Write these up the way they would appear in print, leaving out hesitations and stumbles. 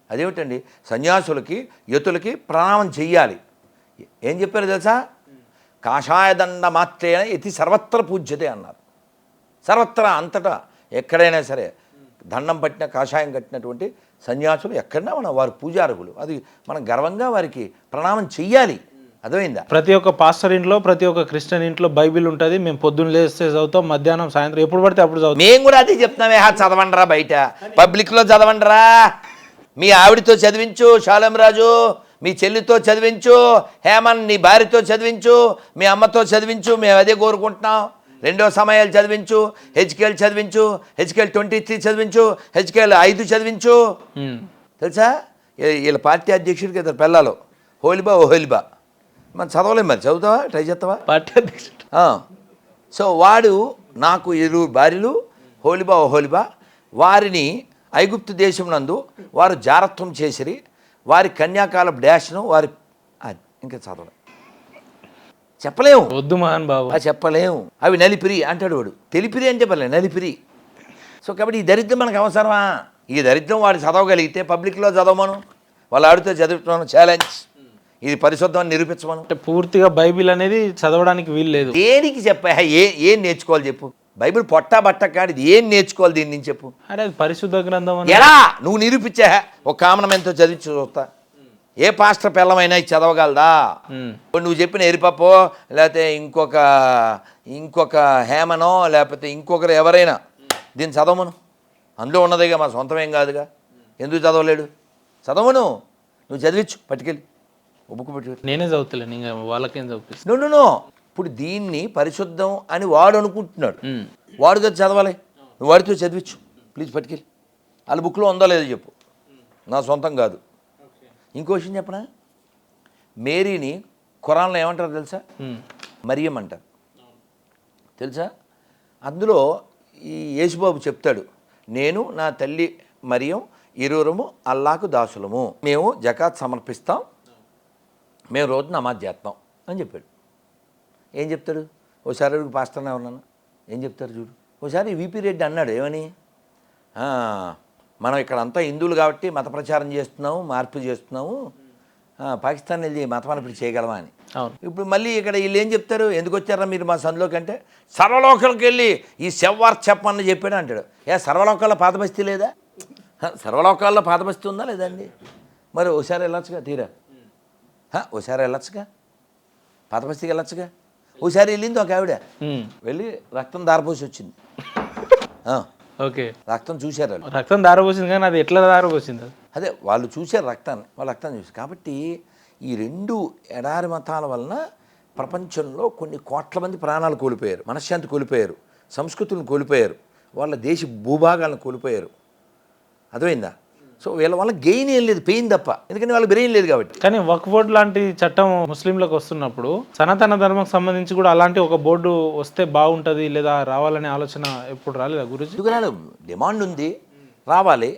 అదేమిటండి, సన్యాసులకి యతులకి ప్రణామం చెయ్యాలి. ఏం చెప్పారు తెలుసా? కాషాయదండ మాత్రేణ యతి సర్వత్ర పూజ్యతే అన్నారు. సర్వత్రా, అంతటా, ఎక్కడైనా సరే దండం పట్టిన కాషాయం కట్టినటువంటి సన్యాసులు ఎక్కడైనా మనం వారు పూజార్హులు. అది మనం గర్వంగా వారికి ప్రణామం చెయ్యాలి. అర్థమైందా? ప్రతి ఒక్క పాస్టర్ ఇంట్లో, ప్రతి ఒక్క క్రిస్టియన్ ఇంట్లో బైబిల్ ఉంటుంది. మేము పొద్దున్న లేస్తే చదువుతాం, మధ్యాహ్నం సాయంత్రం ఎప్పుడు పడితే అప్పుడు చదువుతాం. మేము కూడా అదే చెప్తున్నామే, చదవండిరా, బయట పబ్లిక్లో చదవండిరా. మీ ఆవిడతో చదివించు షాలం రాజు, మీ చెల్లితో చదివించు హేమన్, నీ భార్యతో చదివించు, మీ అమ్మతో చదివించు. మేము అదే కోరుకుంటున్నాం. 2వ సమయాలు చదివించు, హెచ్కేఎల్ చదివించు, హెచ్కేఎల్ 23 చదివించు, హెచ్కేఎల్ 5 చదివించు. తెలుసా? వీళ్ళ పార్టీ అధ్యక్షుడికి ఇద్దరు పిల్లలు, హోలిబా ఓహోలిబా. మనం చదవలేం, మరి చదువుతావా? ట్రై చేస్తావా? పార్టీ అధ్యక్షుడు. సో వాడు నాకు 2 భార్యలు, హోలిబా ఓహోలిబా. వారిని ఐగుప్తు దేశం నందు వారు జారత్వం చేసిరి. వారి కన్యాకాలపు డాష్ను వారి ఇంకా చదవడం చెప్పలేము. వద్దు మహాన్ బాబు, చెప్పలేము. అవి నలిపిరి అంటాడు వాడు. తెలిపిరి అంటే చెప్పలేదు, నలిపిరి. సో కాబట్టి ఈ దరిద్రం మనకు అవసరమా? ఈ దరిద్రం వాడు చదవగలిగితే పబ్లిక్లో చదవమను, వాళ్ళ ఆడితో చదువుతున్నాను ఛాలెంజ్. ఇది పరిశుద్ధం అని నిరూపించమను. అంటే పూర్తిగా బైబిల్ అనేది చదవడానికి వీలు లేదు. దేనికి చెప్పా? ఏం నేర్చుకోవాలి చెప్పు? బైబిల్ పొట్టా బట్ట కాదు, ఇది ఏం నేర్చుకోవాలి దీని నుంచి చెప్పు? అరే అది పరిశుద్ధ గ్రంథం. ఎలా నువ్వు నిరూపించా? ఒక కామనం ఎంతో చదివి చూస్తా. ఏ పాస్టర్ పిల్లమైనా ఇది చదవగలదా? నువ్వు చెప్పిన ఎరిపప్పో, లేకపోతే ఇంకొక హేమనో, లేకపోతే ఇంకొకరు ఎవరైనా దీన్ని చదవమను. అందులో ఉన్నదిగా, మా సొంతమేం కాదుగా. ఎందుకు చదవలేడు? చదవను. నువ్వు చదివించు పట్టుకెళ్ళి, బుక్ పెట్టుకెళ్ళి. నేనే చదువుతలేను, ఇంకా వాళ్ళకేం చదువుతాను. నో. ఇప్పుడు దీన్ని పరిశుద్ధం అని వాడు అనుకుంటున్నాడు. వాడితో చదవాలి, నువ్వు వాడితో చదివించు ప్లీజ్ పట్టుకెళ్ళి. వాళ్ళ బుక్లో ఉందో లేదో చెప్పు, నా సొంతం కాదు. ఇంకో విషయం చెప్పనా? మేరీని ఖురాన్లో ఏమంటారు తెలుసా? మరియం అంటారు. తెలుసా? అందులో ఈ యేసుబాబు చెప్తాడు, నేను నా తల్లి మరియం ఇరువురము అల్లాకు దాసులము, మేము జకాత్ సమర్పిస్తాం, మేము రోజు నమాజ్ చేస్తాం అని చెప్పాడు. ఏం చెప్తాడు? ఓసారి అడుగు పాస్టర్నే ఉన్నాను, ఏం చెప్తారు చూడు. ఓసారి విపి రెడ్డి అన్నాడు, ఏమని? మనం ఇక్కడ అంతా హిందువులు కాబట్టి మత ప్రచారం చేస్తున్నాము, మార్పు చేస్తున్నాము, పాకిస్తాన్ వెళ్ళి మత మార్పిడి చేయగలమా అని. ఇప్పుడు మళ్ళీ ఇక్కడ వీళ్ళు ఏం చెప్తారు? ఎందుకు వచ్చారా మీరు మా సందులోకి అంటే, సర్వలోకాలకు వెళ్ళి ఈ సెవ్వార్త చెప్పమని చెప్పాడు అంటాడు. సర్వలోకాల్లో పాత బస్తీ లేదా? సర్వలోకాల్లో పాత బస్తీ ఉందా లేదండి? మరి ఓసారి వెళ్ళొచ్చుగా, తీరా ఓసారి వెళ్ళొచ్చుగా, పాత బస్తీకి వెళ్ళొచ్చుగా. ఓసారి వెళ్ళింది ఒక ఆవిడ, వెళ్ళి రక్తం దారపోసి వచ్చింది. ఓకే, రక్తం చూశారు, రక్తం దారపోసింది, కానీ అది ఎట్లా దారపోసింది? అదే వాళ్ళు చూశారు రక్తాన్ని, వాళ్ళు రక్తాన్ని చూశారు. కాబట్టి ఈ 2 ఎడారి మతాల వలన ప్రపంచంలో కొన్ని కోట్ల మంది ప్రాణాలు కోల్పోయారు, మనశ్శాంతి కోల్పోయారు, సంస్కృతులను కోల్పోయారు, వాళ్ళ దేశ భూభాగాలను కోల్పోయారు. అర్థమైందా? సో వీళ్ళ వల్ల గెయిన్ ఏం లేదు, పెయిన్ తప్ప. ఎందుకంటే వాళ్ళకి బ్రెయిన్ లేదు కాబట్టి. కానీ వక్ఫ్ బోర్డు లాంటి చట్టం ముస్లింలకు వస్తున్నప్పుడు సనాతన ధర్మకు సంబంధించి కూడా అలాంటి ఒక బోర్డు వస్తే బాగుంటుంది లేదా రావాలనే ఆలోచన ఎప్పుడు రాలేదా గురుజీ? ఎందుకు డిమాండ్ ఉంది, రావాలి.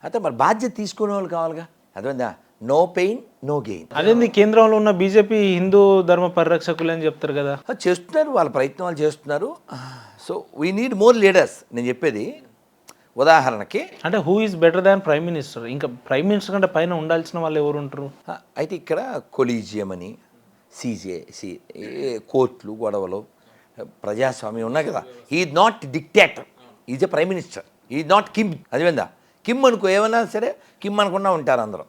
అయితే మరి బాధ్యత తీసుకునే వాళ్ళు కావాలిగా. అర్థమైందా? No pain no gain. అదేంది కేంద్రంలో ఉన్న బీజేపీ హిందూ ధర్మ పరిరక్షకులు అని చెప్తారు కదా. చేస్తున్నారు, వాళ్ళ ప్రయత్నం వాళ్ళు చేస్తున్నారు. So we need more leaders. నేను చెప్పేది ఉదాహరణకి, అంటే who is better than prime minister? ఇంకా ప్రైమ్ మినిస్టర్ కంటే పైన ఉండాల్సిన వాళ్ళు ఎవరు ఉంటారు? అయితే ఇక్కడ కొలీజియం అని, కోర్టులు, గొడవలు, ప్రజాస్వామ్యం ఉన్నాయి కదా. Is not dictator, is a prime minister, is not Kim. అదేవిందా? కిమ్ అనుకో, ఏమన్నా సరే కిమ్ అనుకున్నా ఉంటారు అందరూ.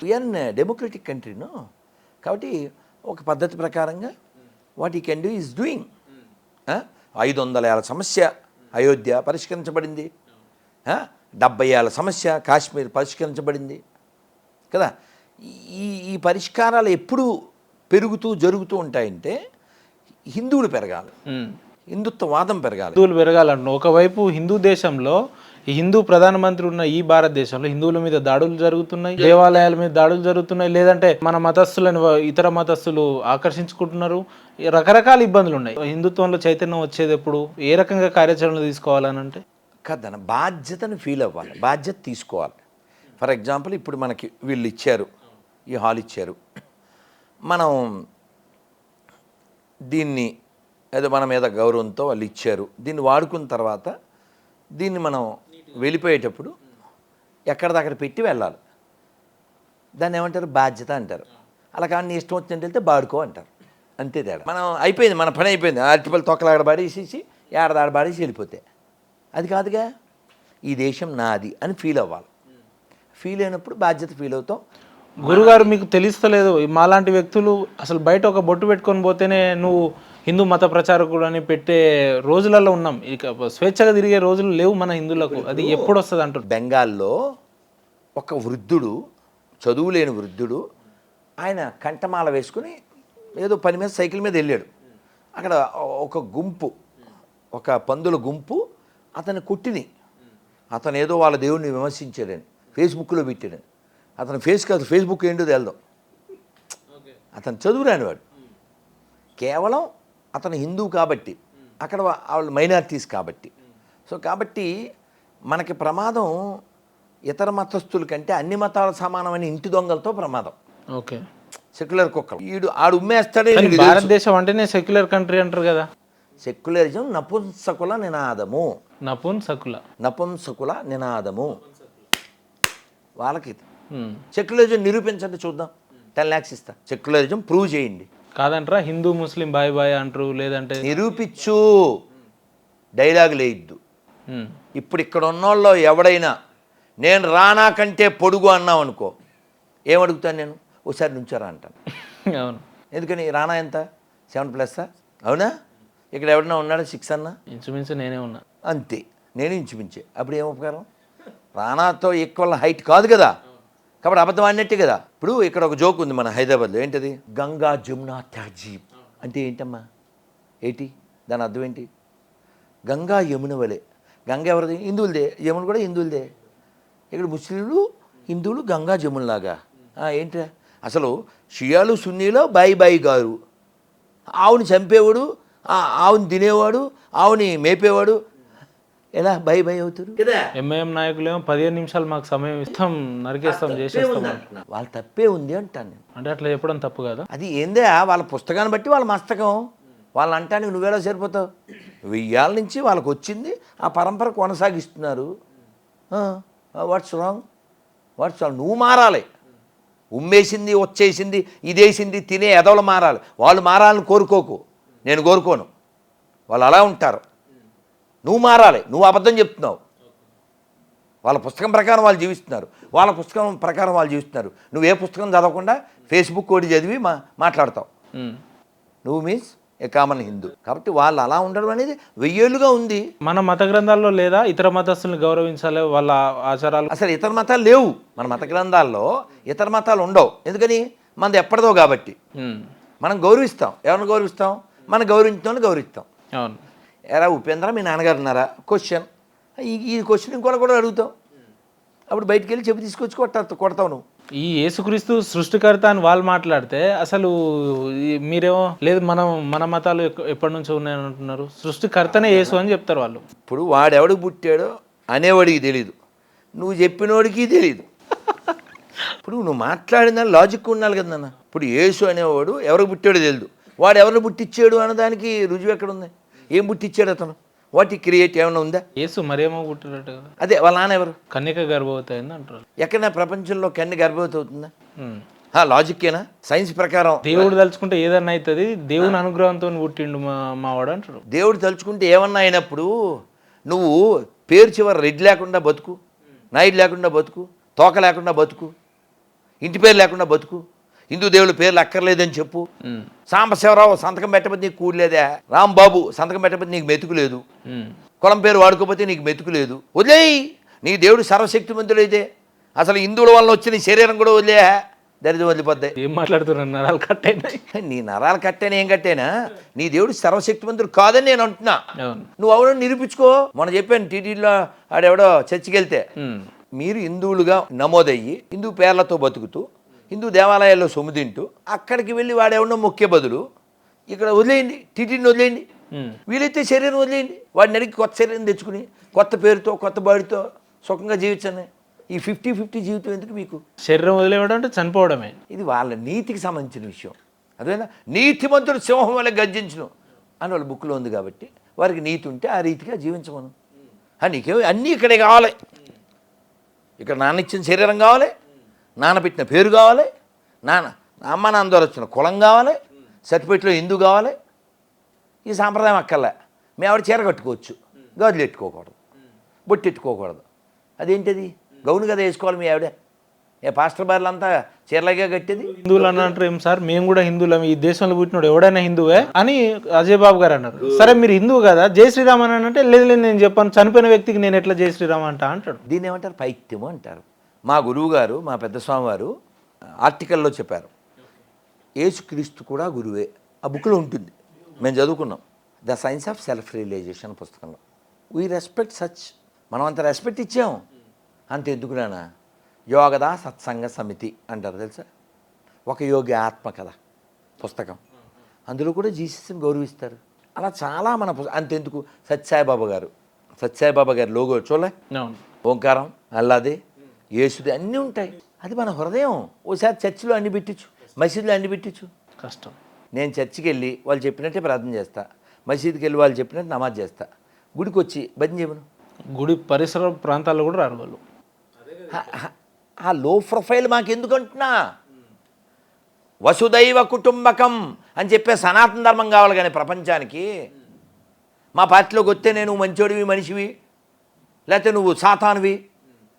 వీఆర్ డెమోక్రటిక్ కంట్రీను. కాబట్టి ఒక పద్ధతి ప్రకారంగా వాట్ ఈ కెన్ డూ ఈజ్ డూయింగ్. 500 ఏళ్ల సమస్య అయోధ్య పరిష్కరించబడింది, 70 ఏళ్ల సమస్య కాశ్మీర్ పరిష్కరించబడింది కదా. ఈ పరిష్కారాలు ఎప్పుడు జరుగుతూ ఉంటాయంటే హిందువులు పెరగాలి, హిందుత్వవాదం పెరగాలి, హిందువులు పెరగాలంటున్నాం. ఒకవైపు హిందూ దేశంలో ఈ హిందూ ప్రధానమంత్రి ఉన్న ఈ భారతదేశంలో హిందువుల మీద దాడులు జరుగుతున్నాయి, దేవాలయాల మీద దాడులు జరుగుతున్నాయి, లేదంటే మన మతస్థులను ఇతర మతస్థులు ఆకర్షించుకుంటున్నారు, రకరకాల ఇబ్బందులు ఉన్నాయి. హిందుత్వంలో చైతన్యం వచ్చేది ఎప్పుడు, ఏ రకంగా కార్యాచరణలు తీసుకోవాలని అంటే కదన బాధ్యతను ఫీల్ అవ్వాలి, బాధ్యత తీసుకోవాలి. ఫర్ ఎగ్జాంపుల్ ఇప్పుడు మనకి వీళ్ళు ఇచ్చారు, ఈ హాల్ ఇచ్చారు, మనం దీన్ని ఏదో మన మీద గౌరవంతో వాళ్ళు ఇచ్చారు, దీన్ని వాడుకున్న తర్వాత దీన్ని మనం వెళ్ళిపోయేటప్పుడు ఎక్కడిదక్కడ పెట్టి వెళ్ళాలి. దాన్ని ఏమంటారు? బాధ్యత అంటారు. అలా కానీ నీ ఇష్టం వచ్చినట్టు వెళ్తే బాడుకో అంటారు. అంతే తేడా. మనం అయిపోయింది, మన పని అయిపోయింది. అరటిపల్లి తొక్కలాడ బాడేసేసి ఏడాది బాడేసి వెళ్ళిపోతే అది కాదుగా. ఈ దేశం నాది అని ఫీల్ అవ్వాలి. ఫీల్ అయినప్పుడు బాధ్యత ఫీల్ అవుతాం. గురుగారు మీకు తెలుస్తలేదు, మాలాంటి వ్యక్తులు అసలు బయట ఒక బొట్టు పెట్టుకొని పోతేనే నువ్వు హిందూ మత ప్రచారకుడు అని పెట్టే రోజులలో ఉన్నాం. ఇక స్వేచ్ఛగా తిరిగే రోజులు లేవు మన హిందువులకు. అది ఎప్పుడు వస్తుంది అంటారు? బెంగాల్లో ఒక వృద్ధుడు, చదువు లేని వృద్ధుడు, ఆయన కంఠమాల వేసుకుని ఏదో పని మీద సైకిల్ మీద వెళ్ళాడు. అక్కడ ఒక గుంపు, ఒక పందుల గుంపు అతని కొట్టిని. అతను ఏదో వాళ్ళ దేవుడిని విమర్శించాడని ఫేస్బుక్లో పెట్టాడని. అతని ఫేస్ కాదు, ఫేస్బుక్ ఏంటో తెలదాం. అతను చదువురానివాడు. కేవలం అతను హిందూ కాబట్టి, అక్కడ వాళ్ళు మైనారిటీస్ కాబట్టి. సో కాబట్టి మనకి ప్రమాదం ఇతర మతస్థుల కంటే అన్ని మతాల సమానమైన ఇంటి దొంగలతో ప్రమాదం. ఓకే, సెక్యులర్ కుక్కలు. ఆడు ఉమ్మేస్తాడే. భారతదేశం అంటేనే సెక్యులర్ కంట్రీ అంటారు కదా. సెక్యులరిజం నపుంసకుల నినాదము. నపుంసకుల నినాదము వాళ్ళకి. సెక్యులరిజం నిరూపించండి చూద్దాం. 10 lakhs ఇస్తా. సెక్యులరిజం ప్రూవ్ చేయండి. కాదంటారా? హిందూ ముస్లిం బాయ్ బాయ్ అంటారు, లేదంటే నిరూపించు. డైలాగ్ లేయద్దు. ఇప్పుడు ఇక్కడ ఉన్నోళ్ళు ఎవడైనా నేను రానా కంటే పొడుగు అన్నావు అనుకో, ఏమడుగుతాను నేను? ఒకసారి నుంచారా అంటాను. అవును. ఎందుకని? రానా ఎంత? 7+ అవునా? ఇక్కడ ఎవడన్నా ఉన్నాడా 6 అన్నా? ఇంచుమించు నేనే ఉన్నా. అంతే, నేను ఇంచుమించే. అప్పుడు ఏం ఉపకారం? రానాతో ఈక్వల్ హైట్ కాదు కదా, కాబట్టి అబద్ధం ఆడినట్టే కదా. ఇప్పుడు ఇక్కడ ఒక జోక్ ఉంది మన హైదరాబాద్లో. ఏంటది? గంగా జమునా తహజీబ్ అంటే ఏంటమ్మా? ఏంటి దాని అర్థం? ఏంటి? గంగా యమున వలె. గంగ ఎవరిది? హిందువులదే. యమున కూడా హిందువులదే. ఇక్కడ ముస్లింలు హిందువులు గంగా జమునలాగా. ఏంటి అసలు? షియాలు సున్నీలో బాయి బాయి గారు. ఆవుని చంపేవాడు, ఆవుని తినేవాడు, ఆవుని మేపేవాడు ఎలా బై బై అవుతారు కదా? ఎంఐఎం నాయకులేమో 15 నిమిషాలు మాకు సమయం ఇస్తాం, నరికేస్తాం, చేసేస్తాం. వాళ్ళ తప్పే ఉంది అంటాను నేను. అంటే అట్లా చెప్పడం తప్పు కదా? అది ఏందే వాళ్ళ పుస్తకాన్ని బట్టి వాళ్ళ మస్తకం. వాళ్ళని అంటానికి నువ్వేలా సరిపోతావు? 1000 ఏళ్ళ నుంచి వాళ్ళకి వచ్చింది, ఆ పరంపర కొనసాగిస్తున్నారు. What's wrong? నువ్వు మారాలి. ఉమ్మేసింది, వచ్చేసింది, ఇదేసింది తినే ఎదవలు మారాలి. వాళ్ళు మారాలని కోరుకోకు, నేను కోరుకోను. వాళ్ళు అలా ఉంటారు. నువ్వు మారాలి. నువ్వు అబద్ధం చెప్తున్నావు. వాళ్ళ పుస్తకం ప్రకారం వాళ్ళు జీవిస్తున్నారు. నువ్వు ఏ పుస్తకం చదవకుండా ఫేస్బుక్ ఒకటి చదివి మాట్లాడతావు. నువ్వు మీన్స్ ఏ కామన్ హిందూ. కాబట్టి వాళ్ళు అలా ఉండడం అనేది 1000 ఏళ్ళుగా ఉంది. మన మత గ్రంథాల్లో లేదా ఇతర మతస్థులను గౌరవించాలి, వాళ్ళ ఆచారాలు. అసలు ఇతర మతాలు లేవు మన మత గ్రంథాల్లో. ఇతర మతాలు ఉండవు. ఎందుకని? మనది ఎప్పటిదో కాబట్టి మనం గౌరవిస్తాం. ఎవరిని గౌరవిస్తాం? మనం గౌరవించిన గౌరవిస్తాం. అవును. ఎరా ఉపేంద్ర మీ నాన్నగారు ఉన్నారా? క్వశ్చన్. ఈ క్వశ్చన్ ఇంకోటి కూడా అడుగుతాం. అప్పుడు బయటికి వెళ్ళి చెప్పి తీసుకొచ్చి కొడతావు నువ్వు. ఈ యేసుక్రీస్తు సృష్టికర్త అని వాళ్ళు మాట్లాడితే అసలు మీరేమో లేదు మన మతాలు ఎప్పటి నుంచో ఉన్నాయని అంటున్నారు. సృష్టికర్తనే యేసు అని చెప్తారు వాళ్ళు. ఇప్పుడు వాడెవడికి పుట్టాడో అనేవాడికి తెలీదు, నువ్వు చెప్పినోడికి తెలీదు. ఇప్పుడు నువ్వు మాట్లాడిన లాజిక్ ఉండాలి కదా నాన్న. ఇప్పుడు యేసు అనేవాడు ఎవరికి పుట్టాడో తెలియదు, వాడు ఎవరిని పుట్టించాడు అన్నదానికి రుజువు ఎక్కడుంది? ఏం పుట్టించాడు అతను? వాటి క్రియేట్ ఏమైనా ఉందా? యేసు మరేమో పుట్టాడట కదా. అదే వాళ్ళ నాన్న ఎవరు? కన్యక గర్భవతి అయింది అంటారు. ఎక్కడైనా ప్రపంచంలో కన్య గర్భవతి అవుతుందా? లాజిక్కేనా? సైన్స్ ప్రకారం దేవుడు తలుచుకుంటే ఏదన్నా అవుతుంది, దేవుని అనుగ్రహంతో పుట్టిండు మా వాడు అంటారు. దేవుడు తలుచుకుంటే ఏమన్నా అయినప్పుడు నువ్వు పేరు చివరి రెడ్డి లేకుండా బతుకు, నాయుడు లేకుండా బతుకు, తోక లేకుండా బతుకు, ఇంటి పేరు లేకుండా బతుకు, హిందూ దేవుళ్ళ పేర్లు అక్కర్లేదని చెప్పు. సాంబశివరావు సంతకం పెట్టకపోతే నీకు కూడలేదా? రాంబాబు సంతకం పెట్టకపోతే నీకు మెతుకు లేదు. కులం పేరు వాడుకోకపోతే నీకు మెతుకు లేదు. వదిలేయి. నీ దేవుడు సర్వశక్తిమంతుడైతే అసలు హిందువుల వల్ల వచ్చిన శరీరం కూడా వదిలే దరిద్రం వదిలిపోద్దాయి. ఏం మాట్లాడుతున్నారు? నరాలు కట్టయినా? నీ నరాలు కట్టేనా ఏం కట్టేనా? నీ దేవుడు సర్వశక్తిమంతుడు కాదని నేను అంటున్నా. నువ్వు అవును నిరూపించుకో. మొన్న చెప్పాను టీటీడీలో ఆడెవడో చర్చికి వెళ్తే, మీరు హిందువులుగా నమోదయ్యి హిందూ పేర్లతో బతుకుతూ హిందూ దేవాలయాల్లో సొమ్ము తింటూ అక్కడికి వెళ్ళి వాడెవడో మొక్కే బదులు ఇక్కడ వదిలేయండి, టీటీడీని వదిలేయండి. వీలైతే శరీరం వదిలేయండి. వాడిని అడిగి కొత్త శరీరం తెచ్చుకుని కొత్త పేరుతో కొత్త బాడీతో సుఖంగా జీవించండి. ఈ 50-50 జీవితం ఎందుకు మీకు? శరీరం వదిలేవడం అంటే చనిపోవడమే. ఇది వాళ్ళ నీతికి సంబంధించిన విషయం. అదేనా? నీతిమంతుడు సింహం వల్ల గర్జించును అని వాళ్ళ బుక్లో ఉంది. కాబట్టి వారికి నీతి ఉంటే ఆ రీతిగా జీవించమను. నీకేమో అన్నీ ఇక్కడే కావాలి. ఇక్కడ నాన్న ఇచ్చిన శరీరం కావాలి, నాన్న పేరు కావాలి, అమ్మ నాన్న ద్వారా వచ్చిన కులం కావాలి, సర్టిఫికెట్లో హిందూ కావాలి. ఈ సాంప్రదాయం అక్కర్లే. మేము ఆవిడ చీర కట్టుకోవచ్చు, గాజులు ఎట్టుకోకూడదు, బొట్టు ఎట్టుకోకూడదు. అదేంటిది? గౌను కదా వేసుకోవాలి మీ ఆవిడ. పాస్టర్ బార్లంతా చీరలాగే కట్టేది. హిందువులు అని అంటారు ఏం సార్, మేము కూడా హిందువులం, ఈ దేశంలో పుట్టినోడు ఎవడైనా హిందువే అని అజయ్ బాబు గారు అన్నారు. సరే మీరు హిందువు కదా, జై శ్రీరామ్ అని అంటే లేదు లేదు నేను చెప్పాను, చనిపోయిన వ్యక్తికి నేను ఎట్లా జై శ్రీరామ్ అంటాడు. దీన్ని ఏమంటారు? పైత్యము అంటారు. మా గురువు గారు, మా పెద్ద స్వామి వారు ఆర్టికల్లో చెప్పారు, యేసుక్రీస్తు కూడా గురువే. ఆ బుక్లో ఉంటుంది, మేము చదువుకున్నాం. The science of self realisation పుస్తకంలో. We respect such. మనం అంత రెస్పెక్ట్ ఇచ్చాం. అంత ఎందుకు నాన్న? యోగద సత్సంగ సమితి అంటారు తెలుసా? ఒక యోగి ఆత్మకథ పుస్తకం, అందులో కూడా జీసస్ని గౌరవిస్తారు. అలా చాలా మన అంతెందుకు సత్యసాయిబాబా గారు లోగో చూడలే? ఓంకారం, అల్లాదే, యేసుది అన్నీ ఉంటాయి. అది మన హృదయం. ఓసారి చర్చిలో అన్ని పెట్టించు, మసీదులో అన్ని పెట్టించు. కష్టం. నేను చర్చికి వెళ్ళి వాళ్ళు చెప్పినట్టే ప్రార్థన చేస్తా, మసీదుకి వెళ్ళి వాళ్ళు చెప్పినట్టు నమాజ్ చేస్తా, గుడికి వచ్చి భజన చేయమను. గుడి పరిసర ప్రాంతాల్లో కూడా రారు వాళ్ళు. ఆ లో ప్రొఫైల్ మాకెందుకు అంటున్నా? వసుదైవ కుటుంబకం అని చెప్పే సనాతన ధర్మం కావాలి కానీ ప్రపంచానికి. మా పార్టీలోకి వస్తే నేను మంచోడివి మనిషివి, లేకపోతే నువ్వు సాతానువి,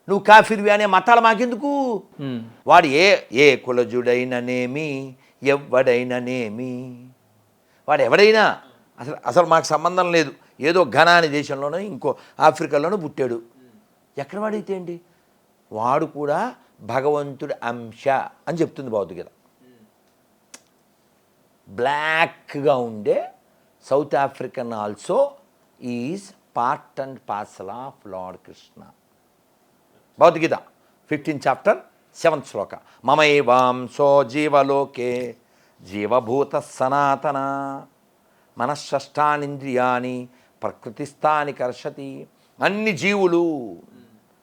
నువ్వు కాఫీర్వి అనే మతాలు మాకెందుకు? వాడు ఏ కులజుడైననేమి, ఎవడైననేమి, వాడు ఎవడైనా అసలు మాకు సంబంధం లేదు. ఏదో ఘనా అనే దేశంలోనో ఇంకో ఆఫ్రికాలోనో పుట్టాడు, ఎక్కడ వాడైతే ఏంటి, వాడు కూడా భగవంతుడి అంశ అని చెప్తుంది భౌతికత. బ్లాక్గా ఉండే South African also is part and parcel of Lord Krishna. భౌతికత 15th chapter 7th శ్లోక. మమైవాంసో జీవలోకే జీవభూత సనాతన మనఃషష్టానింద్రియాని ప్రకృతిస్థాని కర్షతి. అన్ని జీవులు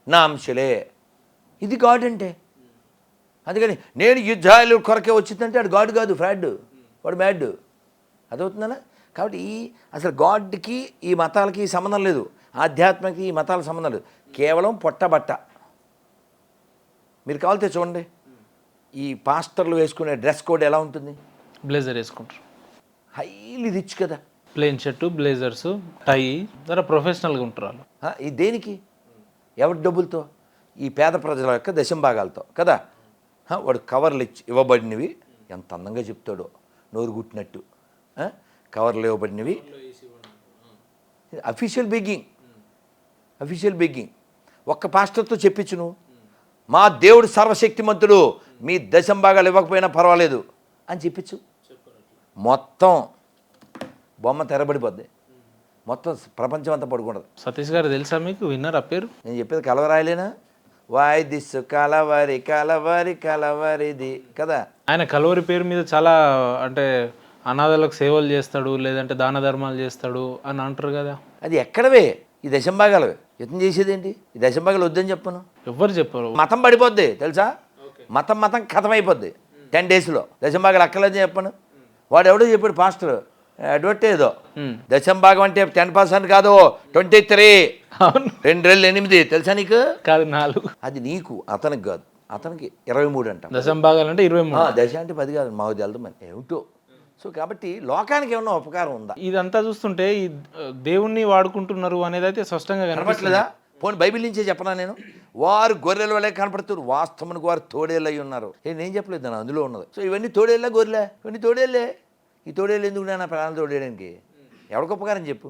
నా అంశలే. ఇది గాడ్ అంటే. అందుకని నేను యుద్ధాలు కొరకే వచ్చిందంటే వాడు గాడ్ కాదు, ఫ్రాడ్, వాడు మ్యాడ్. అదవుతుందనా? కాబట్టి అసలు గాడ్కి ఈ మతాలకి సంబంధం లేదు, ఆధ్యాత్మికకి ఈ మతాలకు సంబంధం లేదు. కేవలం పొట్టబట్ట. మీరు కావాలితే చూడండి, ఈ పాస్టర్లు వేసుకునే డ్రెస్ కోడ్ ఎలా ఉంటుంది? బ్లేజర్ వేసుకుంటారు, హైలీ రిచ్ కదా. ప్లెయిన్ షర్టు, బ్లేజర్స్, టై, జర ప్రొఫెషనల్గా ఉంటారు వాళ్ళు. ఈ దేనికి? ఎవరి డబ్బులతో? ఈ పేద ప్రజల యొక్క దశంభాగాలతో కదా. వాడు కవర్లు ఇవ్వబడినవి, ఎంత అందంగా చెప్తాడో, నోరు గుట్టినట్టు. కవర్లు ఇవ్వబడినవి, అఫీషియల్ బెగ్గింగ్. ఒక్క పాస్టర్తో చెప్పించును, మా దేవుడు సర్వశక్తిమంతుడు, మీ దశంభాగాలు ఇవ్వకపోయినా పర్వాలేదు అని చెప్పించు. మొత్తం బొమ్మ తెరబడిపోద్ది, మొత్తం ప్రపంచం అంతా పడుకుంటుంది. సతీష్ గారు తెలుసా మీకు? విన్నారా పేరు? నేను చెప్పేది కలవరాయలేనా? వాయ్ దిస్ కలవరిది కదా. ఆయన కలవరి పేరు మీద చాలా అంటే అనాథలకు సేవలు చేస్తాడు, లేదంటే దాన ధర్మాలు చేస్తాడు అని అంటారు కదా. అది ఎక్కడవే? ఈ దశంభాగాలు యత్నం చేసేది ఏంటి? ఈ దశంభాగాలు వద్దని చెప్పను. ఎవ్వరు చెప్పరు. మతం పడిపోద్ది తెలుసా? మతం కథమైపోద్ది 10 daysలో. దశంభాగాలు అక్కర్లేదని చెప్పను. వాడు ఎవడో చెప్పాడు పాస్టర్ అడ్వర్టైజో, దశంభాగం అంటే 10% కాదు, 23, 2 తెలుసా నీకు? కాదు 4. అది నీకు, అతనికి కాదు. అతనికి 23 అంట. దశంభాగాలు అంటే 23. దశ అంటే 10 కాదు, మాకు తెలుదు మరి ఏమిటో. సో కాబట్టి లోకానికి ఏమన్నా ఉపకారం ఉందా? ఇదంతా చూస్తుంటే ఈ దేవుణ్ణి వాడుకుంటున్నారు అనేది అయితే స్పష్టంగా కనపట్లేదా? పోనీ బైబిల్ నుంచే చెప్పనా నేను? వారు గొర్రెల వల్లే కనపడుతున్నారు, వాస్తవానికి వారు తోడేళ్ళు అయి ఉన్నారు. నేను చెప్పలేదు, నేను అందులో ఉన్నది. సో ఇవన్నీ తోడేళ్ళ గొర్రెలే, ఇవన్నీ తోడేళ్ళే. ఈ తోడేళ్ళు ఎందుకు నా ప్రాణాలు తోడేయడానికి? ఎవరికి ఉపకారం చెప్పు?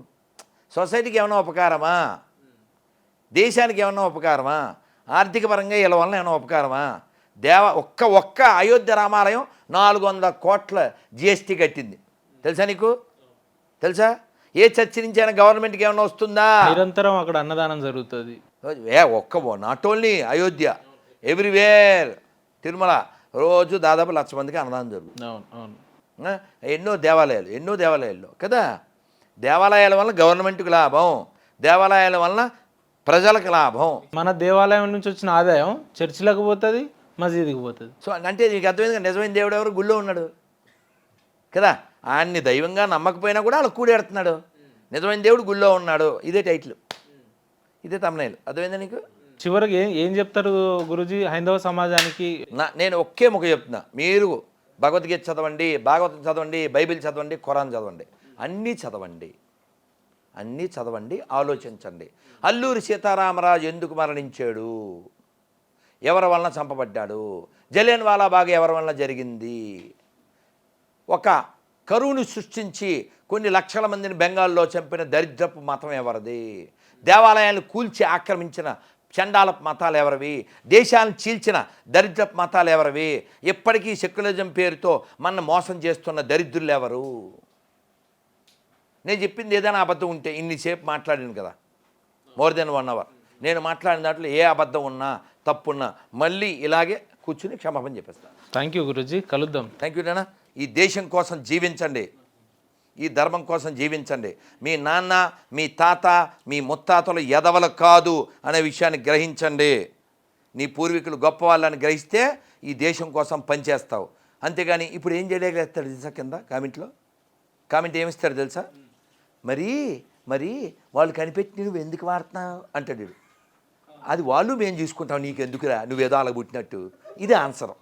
సొసైటీకి ఏమైనా ఉపకారమా? దేశానికి ఏమన్నా ఉపకారమా? ఆర్థిక పరంగా వీళ్ళ వలన ఏమైనా ఉపకారమా? ఒక్క అయోధ్య రామాలయం 400 కోట్ల GST కట్టింది తెలుసా నీకు? తెలుసా? ఏ చర్చి నుంచి అయినా గవర్నమెంట్కి ఏమైనా వస్తుందా? నిరంతరం అక్కడ అన్నదానం జరుగుతుంది. Not only Ayodhya, everywhere. Tirumala రోజు దాదాపు 1,00,000 మందికి అన్నదానం జరుగుతుంది. ఎన్నో దేవాలయాల్లో కదా. దేవాలయాల వల్ల గవర్నమెంట్కి లాభం, దేవాలయాల వలన ప్రజలకు లాభం. మన దేవాలయం నుంచి వచ్చిన ఆదాయం చర్చిలకు పోతుంది, మసీదుకి పోతుంది. సో అంటే నీకు అర్థమైంది, నిజమైన దేవుడు ఎవరు? గుళ్ళో ఉన్నాడు కదా. ఆయన్ని దైవంగా నమ్మకపోయినా కూడా వాళ్ళు కూడెడుతున్నాడు. నిజమైన దేవుడు గుళ్ళో ఉన్నాడు, ఇదే టైటిల్, ఇదే తమ్నైల్. అర్థమైందా నీకు? చివరికి ఏం చెప్తారు గురూజీ హైందవ సమాజానికి? నేను ఒకే ముఖ చెప్తున్నా, మీరు భగవద్గీత చదవండి, భాగవతం చదవండి, బైబిల్ చదవండి, ఖురాన్ చదవండి, అన్నీ చదవండి, అన్నీ చదవండి, ఆలోచించండి. అల్లూరి సీతారామరాజు ఎందుకు మరణించాడు, ఎవరి వలన చంపబడ్డాడు, జలియన్ వాలాబాగ్ ఎవరి వలన జరిగింది, ఒక కరువును సృష్టించి కొన్ని లక్షల మందిని బెంగాల్లో చంపిన దరిద్రపు మతం ఎవరిది, దేవాలయాలను కూల్చి ఆక్రమించిన చండాలపు మతాలు ఎవరివి, దేశాలను చీల్చిన దరిద్రపు మతాలు ఎవరివి, ఎప్పటికీ సెక్యులరిజం పేరుతో మన మోసం చేస్తున్న దరిద్రులు ఎవరు? నేను చెప్పింది ఏదైనా అబద్ధం ఉంటే ఇన్నిసేపు మాట్లాడాను కదా, మోర్ దెన్ 1 hour. నేను మాట్లాడిన దాంట్లో ఏ అబద్ధం ఉన్నా తప్పున్నా మళ్ళీ ఇలాగే కూర్చుని క్షమాపణ చెప్పేస్తాను. థ్యాంక్ యూ గురూజీ, కలుద్దాం. థ్యాంక్ యూ నాన్న. ఈ దేశం కోసం జీవించండి, ఈ ధర్మం కోసం జీవించండి. మీ నాన్న, మీ తాత, మీ ముత్తాతలు ఎదవలు కాదు అనే విషయాన్ని గ్రహించండి. నీ పూర్వీకులు గొప్పవాళ్ళని గ్రహిస్తే ఈ దేశం కోసం పనిచేస్తావు. అంతేగాని ఇప్పుడు ఏం చేయలేస్తాడు తెలుసా, కింద కామెంట్ ఏమిస్తాడు తెలుసా, మరి వాళ్ళు కనిపెట్టి నువ్వు ఎందుకు వాడుతున్నావు అంటాడు. అది వాళ్ళు మేము చూసుకుంటాం, నీకు ఎందుకురా, నువ్వేదో అలా పుట్టినట్టు. ఇది ఆన్సర్.